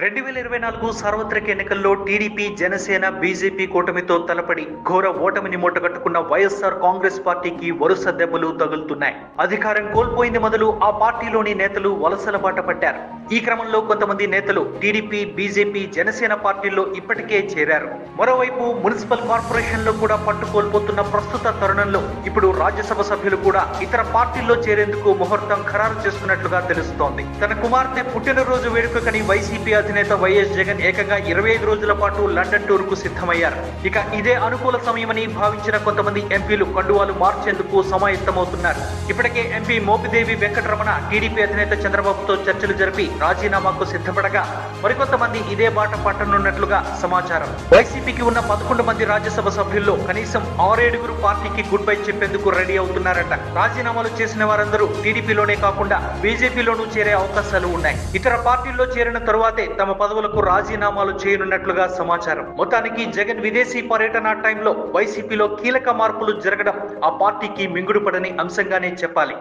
2024 సార్వత్రిక ఎన్నికల్లో TDP, Janasena, BJP కూటమితో తలపడి ఘోర ఓటమిని మూటగట్టుకున్న వైఎస్ఆర్ కాంగ్రెస్ పార్టీకి వరుస దెబ్బలు తగులుతున్నాయి. అధికారం కోల్పోయింది మొదలు ఆ పార్టీలోని నేతలు వలసల బాట పట్టారు. ఈ క్రమంలో కొంతమంది నేతలు టీడీపీ, బీజేపీ, జనసేన పార్టీల్లో ఇప్పటికే చేరారు. మరోవైపు మున్సిపల్ కార్పొరేషన్ లో కూడా పట్టు కోల్పోతున్న ప్రస్తుత తరుణంలో ఇప్పుడు రాజ్యసభ సభ్యులు కూడా ఇతర పార్టీల్లో చేరేందుకు ముహూర్తం ఖరారు చేస్తున్నట్లుగా తెలుస్తోంది. తన కుమార్తె పుట్టినరోజు వేడుకని వైసీపీ అధినేత వైఎస్ జగన్ ఏకంగా 25 రోజుల పాటు లండన్ టూర్ కు సిద్ధమయ్యారు. ఇక ఇదే అనుకూల సమయమని భావించిన కొంతమంది ఎంపీలు కండువాలు మార్చేందుకు సమాయత్తమవుతున్నారు. ఇప్పటికే ఎంపీ మోపిదేవి వెంకటరమణ టీడీపీ అధినేత చంద్రబాబుతో చర్చలు జరిపి రాజీనామాకు సిద్ధపడగా మరికొంతమంది ఇదే బాట పట్టనున్నట్లుగా సమాచారం. వైసీపీకి ఉన్న 11 మంది రాజ్యసభ సభ్యుల్లో కనీసం 6-7 పార్టీకి గుడ్ బై చెప్పేందుకు రెడీ అవుతున్నారట. రాజీనామాలు చేసిన వారందరూ టీడీపీలోనే కాకుండా బీజేపీలోనూ చేరే అవకాశాలు ఉన్నాయి. ఇతర పార్టీల్లో చేరిన తరువాతే తమ పదవులకు రాజీనామాలు చేయనున్నట్లుగా సమాచారం. మొత్తానికి జగన్ విదేశీ పర్యటన టైంలో వైసీపీలో కీలక మార్పులు జరగడం ఆ పార్టీకి మింగుడుపడని అంశంగానే చెప్పాలి.